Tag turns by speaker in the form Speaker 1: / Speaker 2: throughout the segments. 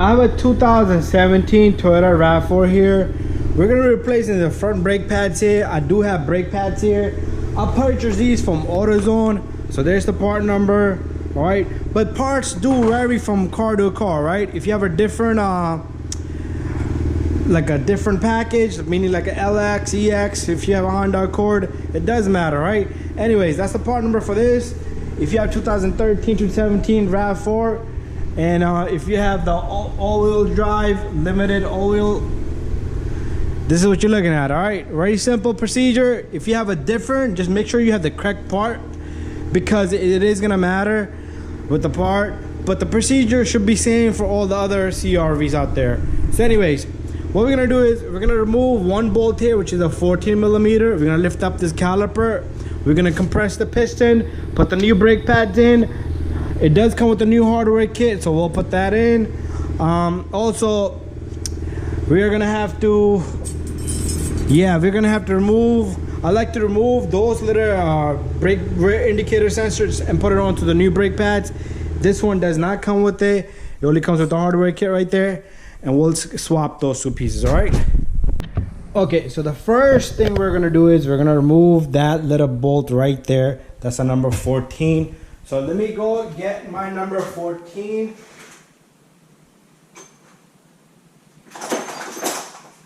Speaker 1: I have a 2017 Toyota RAV4 here. We're gonna be replacing the front brake pads here. I do have brake pads here. I purchased these from AutoZone, so there's the part number. All right, but parts do vary from car to car, right? If you have a different like a different package, meaning like a LX, EX, if you have a Honda Accord, it doesn't matter, right? Anyways, that's the part number for this. If you have 2013 to 17 RAV4, and if you have the all-wheel drive, limited all-wheel, this is what you're looking at. All right, very simple procedure. If you have a different, just make sure you have the correct part, because it is gonna matter with the part, but the procedure should be same for all the other CRVs out there. So anyways, what we're gonna do is we're gonna remove one bolt here, which is a 14 millimeter. We're gonna lift up this caliper. We're gonna compress the piston, put the new brake pads in. It does come with a new hardware kit, so we'll put that in. Also, we are gonna have to, we're gonna have to remove, I like to remove those little brake rear indicator sensors and put it onto the new brake pads. This one does not come with it. It only comes with the hardware kit right there, and we'll swap those two pieces. All right. Okay, so the first thing we're gonna do is we're gonna remove that little bolt right there. That's a number 14. So let me go get my number 14.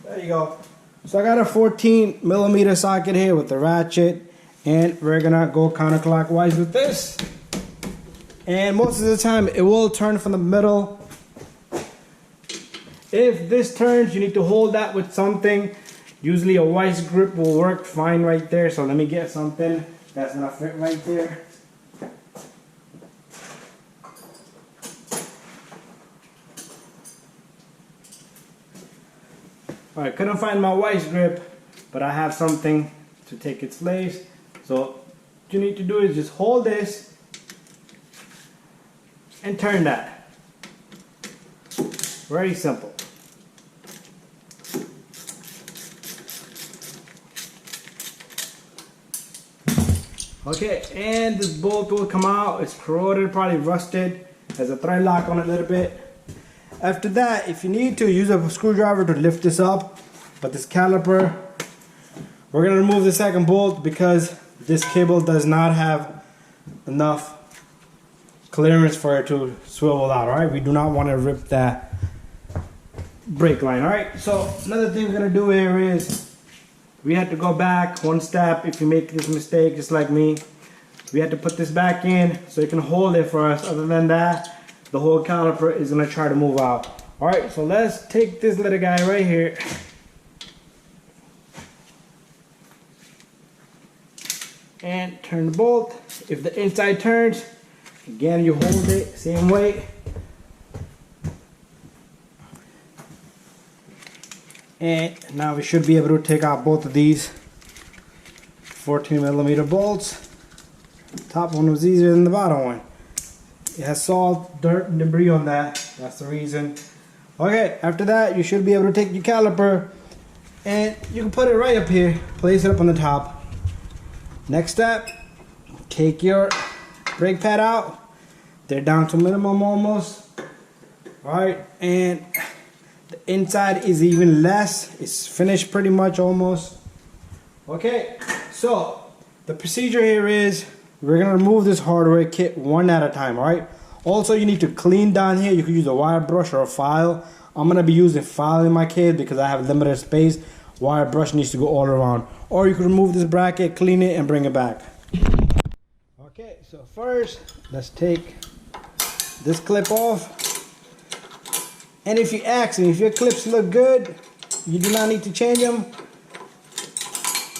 Speaker 1: There you go. So I got a 14 millimeter socket here with the ratchet, and we're gonna go counterclockwise with this. And most of the time it will turn from the middle. If this turns, you need to hold that with something. Usually a vice grip will work fine right there. So let me get something that's gonna fit right there. Alright, couldn't find my vice grip, but I have something to take its place. So what you need to do is just hold this and turn that. Very simple. Okay, and this bolt will come out. It's corroded, probably rusted. Has a thread lock on it a little bit. After that, if you need to, use a screwdriver to lift this up. But this caliper, we're gonna remove the second bolt because this cable does not have enough clearance for it to swivel out. All right, we do not want to rip that brake line. All right, so another thing we're gonna do here is we have to go back one step. If you make this mistake just like me, we have to put this back in so it can hold it for us. Other than that, the whole caliper is gonna try to move out. All right, so let's take this little guy right here. And turn the bolt. If the inside turns, again, you hold it same way. And now we should be able to take out both of these 14 millimeter bolts. Top one was easier than the bottom one. It has salt, dirt, and debris on that. That's the reason. Okay, after that, you should be able to take your caliper and you can put it right up here. Place it up on the top. Next step, take your brake pad out. They're down to minimum almost. All right, and the inside is even less. It's finished pretty much almost. Okay, so the procedure here is we're gonna remove this hardware kit one at a time. All right. Also, you need to clean down here. You can use a wire brush or a file. I'm gonna be using file in my kit because I have limited space. Wire brush needs to go all around. Or you can remove this bracket, clean it, and bring it back. Okay, so first, let's take this clip off. And if you ask me, if your clips look good, you do not need to change them.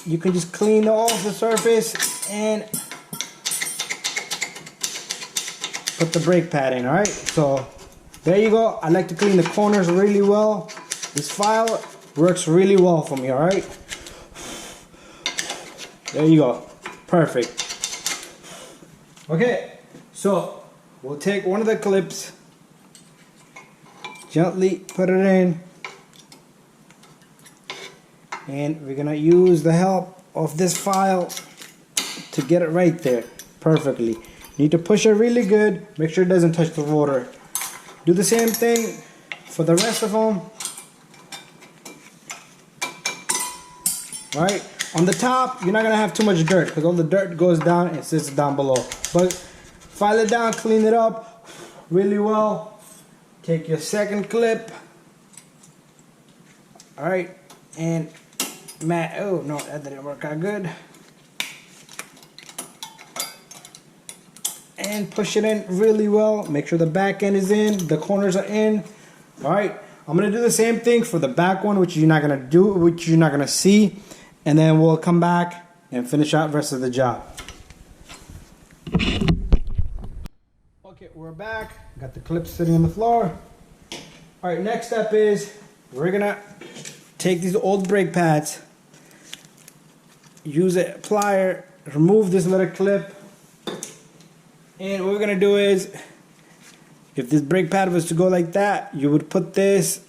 Speaker 1: You can just clean off the surface and put the brake pad in. All right, so there you go. I like to clean the corners really well. This file works really well for me. All right, there you go, perfect. Okay, so we'll take one of the clips, gently put it in, and we're gonna use the help of this file to get it right there perfectly. You need to push it really good, make sure it doesn't touch the rotor. Do the same thing for the rest of them, all right, on the top, you're not gonna have too much dirt because all the dirt goes down and sits down below. But file it down, clean it up really well. Take your second clip, all right, and oh no, that didn't work out good. And push it in really well. Make sure the back end is in, the corners are in. All right, I'm gonna do the same thing for the back one, which you're not gonna see, and then we'll come back and finish out the rest of the job. Okay, we're back. Got the clips sitting on the floor. All right, next step is we're gonna take these old brake pads, use a plier, remove this little clip. And what we're gonna do is, if this brake pad was to go like that, you would put this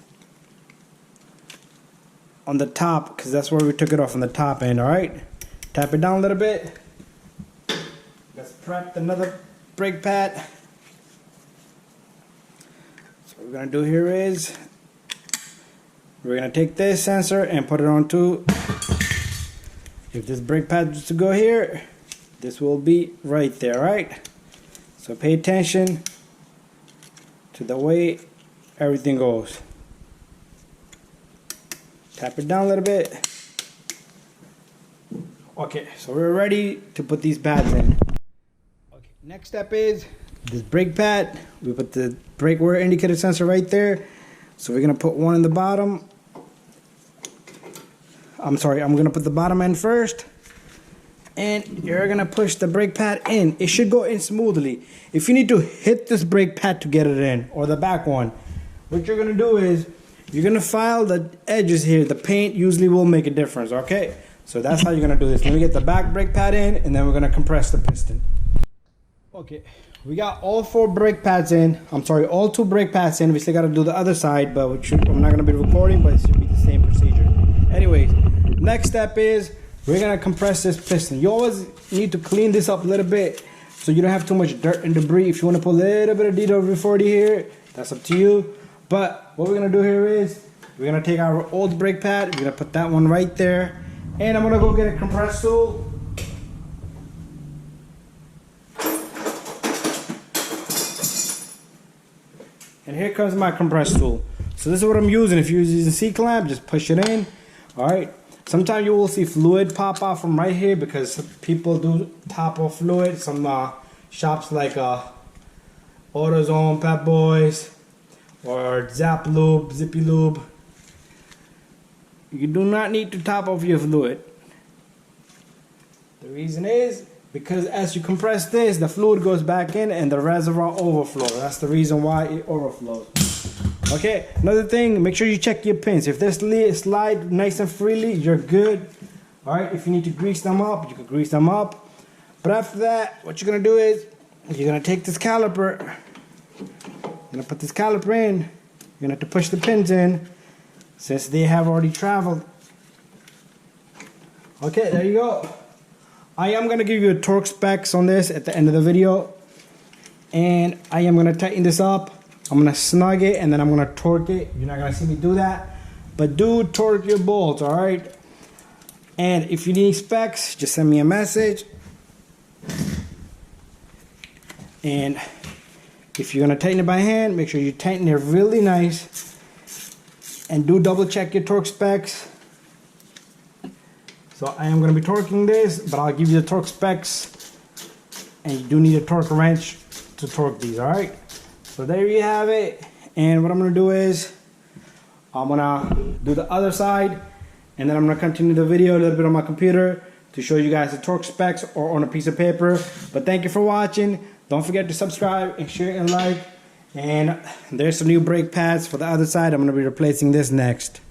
Speaker 1: on the top, because that's where we took it off on the top end. All right, tap it down a little bit. Let's prep another brake pad. So what we're gonna do here is, we're gonna take this sensor and put it onto, if this brake pad was to go here, this will be right there, right? So pay attention to the way everything goes. Tap it down a little bit. Okay, so we're ready to put these pads in. Okay, next step is this brake pad. We put the brake wear indicator sensor right there. So we're gonna put one in the bottom. I'm gonna put the bottom end first. And you're gonna push the brake pad in. It should go in smoothly. If you need to hit this brake pad to get it in, or the back one, what you're gonna do is you're gonna file the edges here. The paint usually will make a difference, okay? So that's how you're gonna do this. Let me get the back brake pad in, and then we're gonna compress the piston. Okay, we got all 4 brake pads in. All 2 brake pads in. We still gotta do the other side, but I'm not gonna be recording, but it should be the same procedure. Anyways, next step is we're gonna compress this piston. You always need to clean this up a little bit so you don't have too much dirt and debris. If you wanna put a little bit of DW40 here, that's up to you. But what we're gonna do here is, we're gonna take our old brake pad, we're gonna put that one right there, and I'm gonna go get a compressed tool. And here comes my compressed tool. So this is what I'm using. If you're using C-clamp, just push it in, all right? Sometimes you will see fluid pop out from right here because people do top off fluid. Some shops like AutoZone, Pep Boys, or Zap Lube, Zippy Lube. You do not need to top off your fluid. The reason is because as you compress this, the fluid goes back in and the reservoir overflows. That's the reason why it overflows. Okay, another thing, make sure you check your pins. If they slide nice and freely, you're good. All right, if you need to grease them up, you can grease them up. But after that, what you're gonna do is, you're gonna take this caliper, you're gonna put this caliper in, you're gonna have to push the pins in, since they have already traveled. Okay, there you go. I am gonna give you a torque specs on this at the end of the video. And I am gonna tighten this up. I'm gonna snug it and then I'm gonna torque it. You're not gonna see me do that, but do torque your bolts, all right? And if you need specs, just send me a message. And if you're gonna tighten it by hand, make sure you tighten it really nice. And do double check your torque specs. So I am gonna be torquing this, but I'll give you the torque specs. And you do need a torque wrench to torque these, all right? So there you have it. And what I'm gonna do is, I'm gonna do the other side, and then I'm gonna continue the video a little bit on my computer to show you guys the torque specs or on a piece of paper. But thank you for watching. Don't forget to subscribe and share and like. And there's some new brake pads for the other side. I'm gonna be replacing this next.